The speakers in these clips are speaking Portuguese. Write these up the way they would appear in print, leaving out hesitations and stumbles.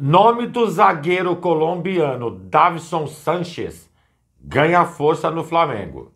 Nome do zagueiro colombiano Davinson Sánchez ganha força no Flamengo.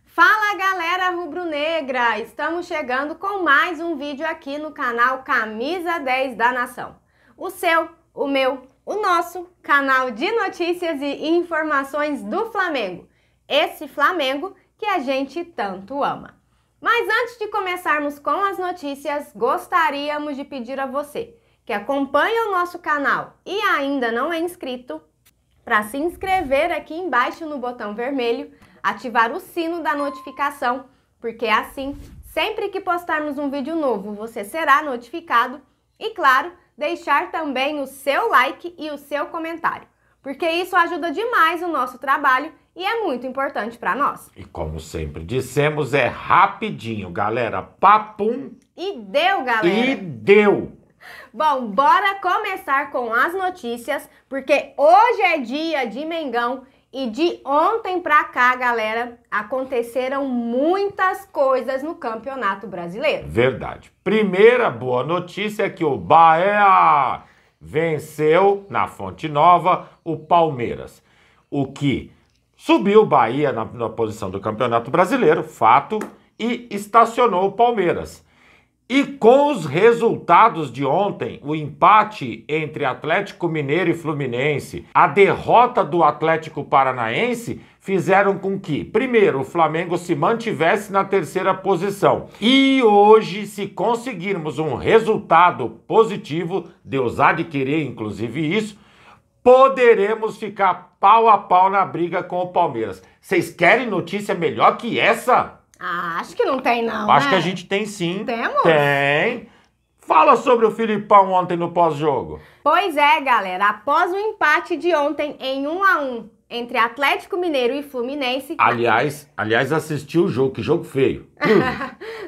Fala galera rubro-negra, estamos chegando com mais um vídeo aqui no canal Camisa 10 da Nação. O seu, o meu, o nosso canal de notícias e informações do Flamengo. Esse Flamengo que a gente tanto ama. Mas antes de começarmos com as notícias, gostaríamos de pedir a você que acompanha o nosso canal e ainda não é inscrito, para se inscrever aqui embaixo no botão vermelho, ativar o sino da notificação, porque assim, sempre que postarmos um vídeo novo, você será notificado e, claro, deixar também o seu like e o seu comentário, porque isso ajuda demais o nosso trabalho e é muito importante para nós. E como sempre dissemos, é rapidinho, galera. Papum! E deu, galera! E deu! Bom, bora começar com as notícias, porque hoje é dia de Mengão e de ontem pra cá, galera, aconteceram muitas coisas no Campeonato Brasileiro. Verdade. Primeira boa notícia é que o Bahia venceu na Fonte Nova o Palmeiras, o que subiu o Bahia na posição do Campeonato Brasileiro, fato, e estacionou o Palmeiras. E com os resultados de ontem, o empate entre Atlético Mineiro e Fluminense, a derrota do Atlético Paranaense, fizeram com que, primeiro, o Flamengo se mantivesse na terceira posição. E hoje, se conseguirmos um resultado positivo, Deus há de querer inclusive isso, poderemos ficar pau a pau na briga com o Palmeiras. Vocês querem notícia melhor que essa? Ah, acho que não tem não, Acho né? que a gente tem sim. Temos? Tem. Fala sobre o Filipão ontem no pós-jogo. Pois é, galera. Após o empate de ontem em 1-1 entre Atlético Mineiro e Fluminense... Aliás, assisti o jogo. Que jogo feio.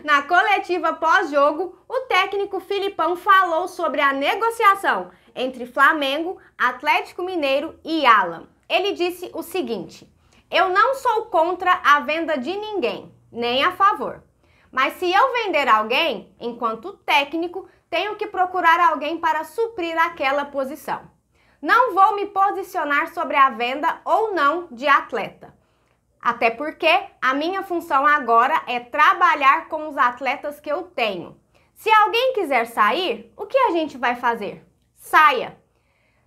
Na coletiva pós-jogo, o técnico Filipão falou sobre a negociação entre Flamengo, Atlético Mineiro e Alan. Ele disse o seguinte: eu não sou contra a venda de ninguém, nem a favor. Mas se eu vender alguém, enquanto técnico, tenho que procurar alguém para suprir aquela posição. Não vou me posicionar sobre a venda ou não de atleta. Até porque a minha função agora é trabalhar com os atletas que eu tenho. Se alguém quiser sair, o que a gente vai fazer? Saia.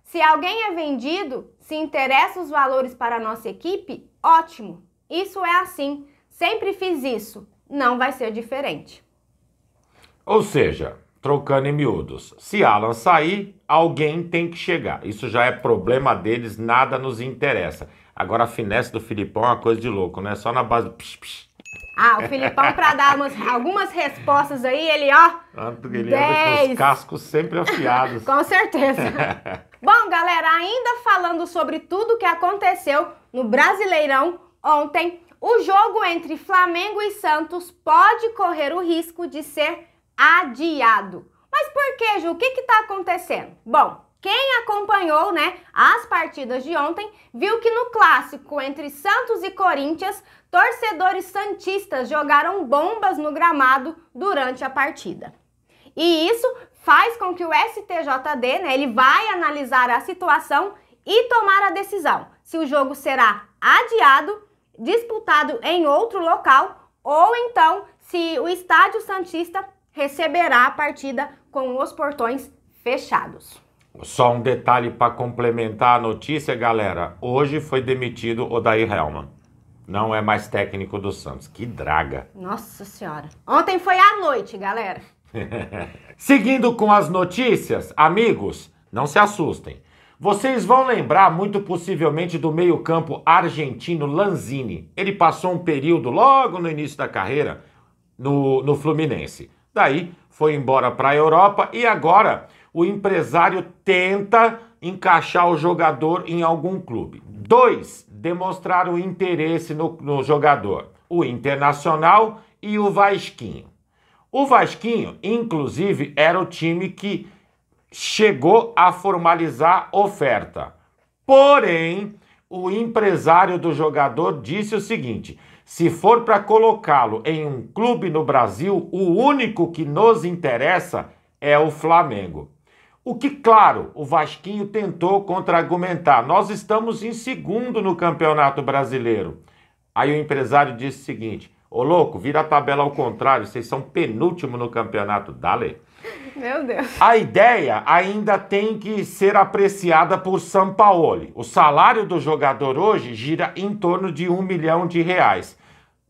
Se alguém é vendido, se interessa os valores para a nossa equipe, ótimo. Isso é assim. Sempre fiz isso. Não vai ser diferente. Ou seja, trocando em miúdos, se Alan sair, alguém tem que chegar. Isso já é problema deles, nada nos interessa. Agora a finesse do Filipão é uma coisa de louco, né? Só na base do psh, psh. Ah, o Filipão, para dar algumas respostas aí, ele, ó, Ele anda com os cascos sempre afiados. Com certeza. Bom, galera, ainda falando sobre tudo que aconteceu no Brasileirão ontem, o jogo entre Flamengo e Santos pode correr o risco de ser adiado. Mas por que, Ju? O que está acontecendo? Bom, quem acompanhou, as partidas de ontem, viu que no clássico entre Santos e Corinthians, torcedores santistas jogaram bombas no gramado durante a partida. E isso faz com que o STJD, ele vai analisar a situação e tomar a decisão se o jogo será adiado, disputado em outro local, ou então se o estádio santista receberá a partida com os portões fechados. Só um detalhe para complementar a notícia, galera. Hoje foi demitido Odair Hellmann. Não é mais técnico do Santos. Que draga. Nossa Senhora. Ontem foi à noite, galera. Seguindo com as notícias, amigos, não se assustem. Vocês vão lembrar muito possivelmente do meio-campo argentino Lanzini. Ele passou um período logo no início da carreira no Fluminense. Daí foi embora para a Europa e agora o empresário tenta encaixar o jogador em algum clube. 2 demonstraram interesse no jogador: o Internacional e o Vasquinho. O Vasquinho, inclusive, era o time que chegou a formalizar oferta. Porém, o empresário do jogador disse o seguinte: se for para colocá-lo em um clube no Brasil, o único que nos interessa é o Flamengo. O que, claro, o Vasquinho tentou contra-argumentar. Nós estamos em segundo no Campeonato Brasileiro. Aí o empresário disse o seguinte: ô louco, vira a tabela ao contrário, vocês são penúltimo no campeonato. Dale. Meu Deus. A ideia ainda tem que ser apreciada por Sampaoli. O salário do jogador hoje gira em torno de R$1 milhão.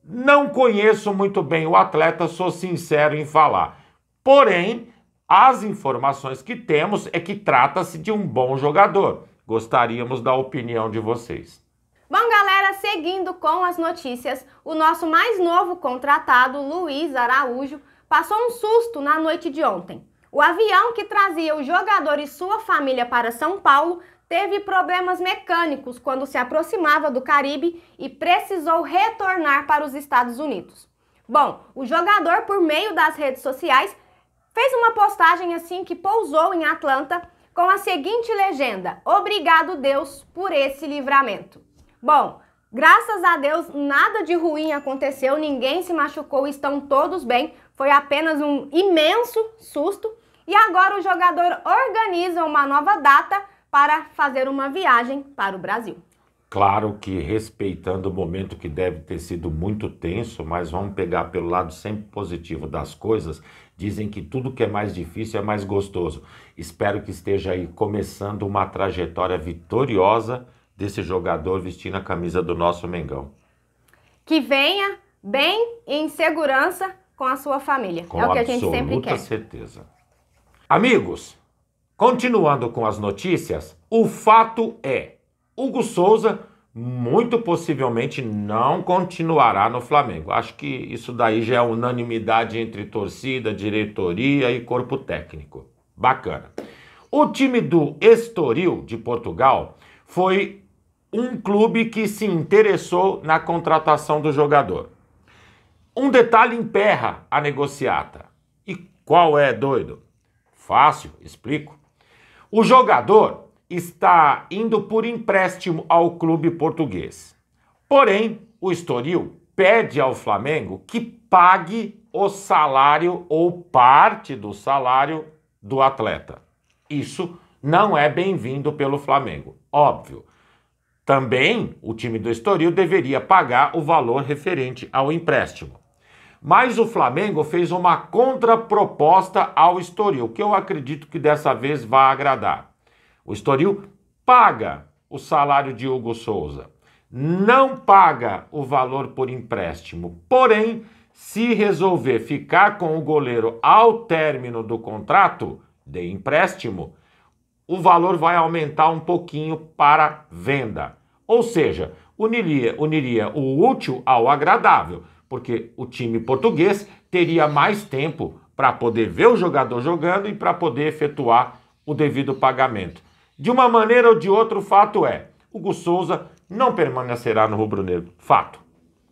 Não conheço muito bem o atleta, sou sincero em falar. Porém, as informações que temos é que trata-se de um bom jogador. Gostaríamos da opinião de vocês. Bom, galera, seguindo com as notícias, o nosso mais novo contratado, Luiz Araújo, passou um susto na noite de ontem. O avião que trazia o jogador e sua família para São Paulo teve problemas mecânicos quando se aproximava do Caribe e precisou retornar para os Estados Unidos. Bom, o jogador, por meio das redes sociais, fez uma postagem assim que pousou em Atlanta com a seguinte legenda: "Obrigado, Deus, por esse livramento". Bom, graças a Deus nada de ruim aconteceu, ninguém se machucou, estão todos bem, foi apenas um imenso susto e agora o jogador organiza uma nova data para fazer uma viagem para o Brasil. Claro que respeitando o momento que deve ter sido muito tenso, mas vamos pegar pelo lado sempre positivo das coisas. Dizem que tudo que é mais difícil é mais gostoso. Espero que esteja aí começando uma trajetória vitoriosa desse jogador vestindo a camisa do nosso Mengão. Que venha bem e em segurança com a sua família. Com é o que a gente sempre absoluta quer. certeza. Amigos, continuando com as notícias, o fato é: Hugo Souza muito possivelmente não continuará no Flamengo. Acho que isso daí já é unanimidade entre torcida, diretoria e corpo técnico. Bacana. O time do Estoril de Portugal foi um clube que se interessou na contratação do jogador. Um detalhe emperra a negociata. E qual é, doido? Fácil, explico. O jogador está indo por empréstimo ao clube português. Porém, o Estoril pede ao Flamengo que pague o salário ou parte do salário do atleta. Isso não é bem-vindo pelo Flamengo, óbvio. Também o time do Estoril deveria pagar o valor referente ao empréstimo. Mas o Flamengo fez uma contraproposta ao Estoril, que eu acredito que dessa vez vai agradar. O Estoril paga o salário de Hugo Souza, não paga o valor por empréstimo. Porém, se resolver ficar com o goleiro ao término do contrato de empréstimo, o valor vai aumentar um pouquinho para venda. Ou seja, uniria o útil ao agradável, porque o time português teria mais tempo para poder ver o jogador jogando e para poder efetuar o devido pagamento. De uma maneira ou de outra, o fato é: Hugo Souza não permanecerá no rubro-negro. Fato.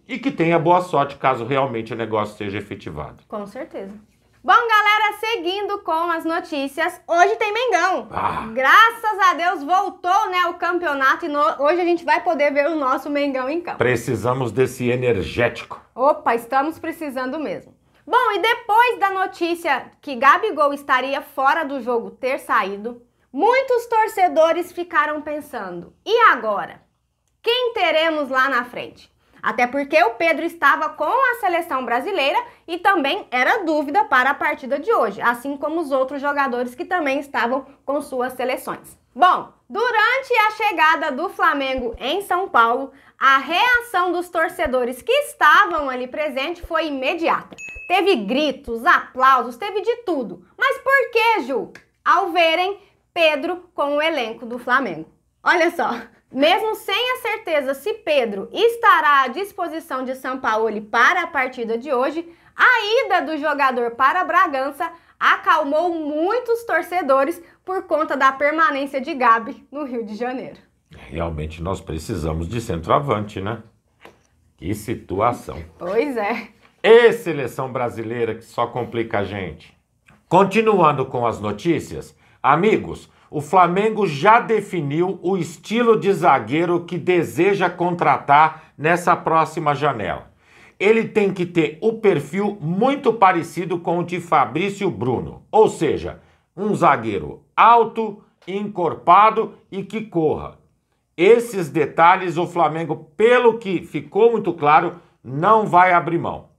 E que tenha boa sorte caso realmente o negócio seja efetivado. Com certeza. Bom, galera, seguindo com as notícias, hoje tem Mengão. Graças a Deus voltou, né, o campeonato e hoje a gente vai poder ver o nosso Mengão em campo. Precisamos desse energético. Opa, estamos precisando mesmo. Bom, e depois da notícia que Gabigol estaria fora do jogo ter saído, muitos torcedores ficaram pensando: e agora? Quem teremos lá na frente? Até porque o Pedro estava com a seleção brasileira e também era dúvida para a partida de hoje, assim como os outros jogadores que também estavam com suas seleções. Bom, durante a chegada do Flamengo em São Paulo, a reação dos torcedores que estavam ali presentes foi imediata. Teve gritos, aplausos, teve de tudo. Mas por que, Ju? Ao verem Pedro com o elenco do Flamengo. Olha só. Mesmo sem a certeza se Pedro estará à disposição de Sampaoli para a partida de hoje, a ida do jogador para Bragança acalmou muitos torcedores por conta da permanência de Gabi no Rio de Janeiro. Realmente nós precisamos de centroavante, né? Que situação. Pois é. E seleção brasileira que só complica a gente. Continuando com as notícias, amigos, o Flamengo já definiu o estilo de zagueiro que deseja contratar nessa próxima janela. Ele tem que ter o perfil muito parecido com o de Fabrício Bruno, ou seja, um zagueiro alto, encorpado e que corra. Esses detalhes o Flamengo, pelo que ficou muito claro, não vai abrir mão.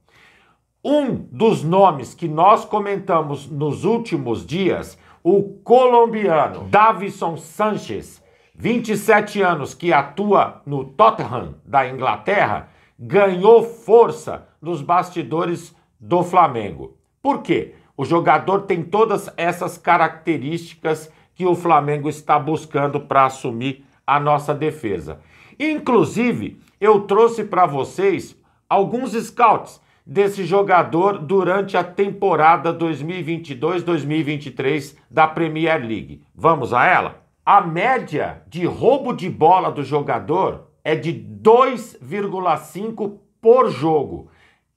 Um dos nomes que nós comentamos nos últimos dias, o colombiano Davinson Sánchez, 27 anos, que atua no Tottenham da Inglaterra, ganhou força nos bastidores do Flamengo. Por quê? O jogador tem todas essas características que o Flamengo está buscando para assumir a nossa defesa. Inclusive, eu trouxe para vocês alguns scouts desse jogador durante a temporada 2022-2023 da Premier League. Vamos a ela? A média de roubo de bola do jogador é de 2,5 por jogo.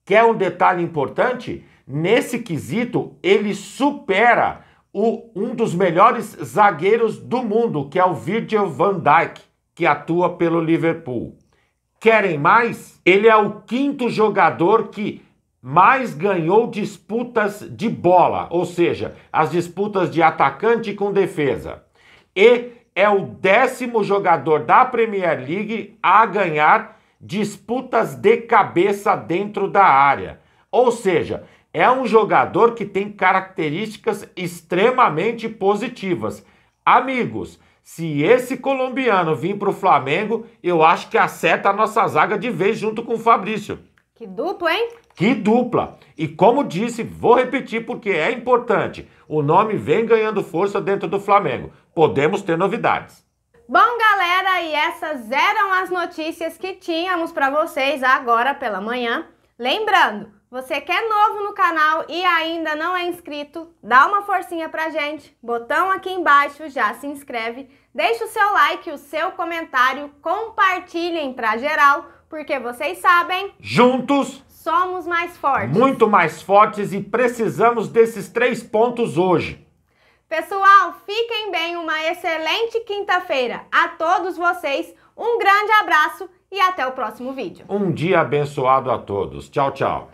Quer um detalhe importante? Nesse quesito, ele supera um dos melhores zagueiros do mundo, que é o Virgil van Dijk, que atua pelo Liverpool. Querem mais? Ele é o 5º jogador que mais ganhou disputas de bola, ou seja, as disputas de atacante com defesa. E é o 10º jogador da Premier League a ganhar disputas de cabeça dentro da área. Ou seja, é um jogador que tem características extremamente positivas. Amigos, se esse colombiano vir para o Flamengo, eu acho que acerta a nossa zaga de vez junto com o Fabrício. Que dupla, hein? Que dupla! E como disse, vou repetir porque é importante. O nome vem ganhando força dentro do Flamengo. Podemos ter novidades. Bom, galera, e essas eram as notícias que tínhamos para vocês agora pela manhã. Lembrando, você que é novo no canal e ainda não é inscrito, dá uma forcinha pra gente, botão aqui embaixo, já se inscreve, deixa o seu like, o seu comentário, compartilhem pra geral, porque vocês sabem, juntos somos mais fortes. Muito mais fortes e precisamos desses 3 pontos hoje. Pessoal, fiquem bem, uma excelente quinta-feira a todos vocês, um grande abraço e até o próximo vídeo. Um dia abençoado a todos. Tchau, tchau.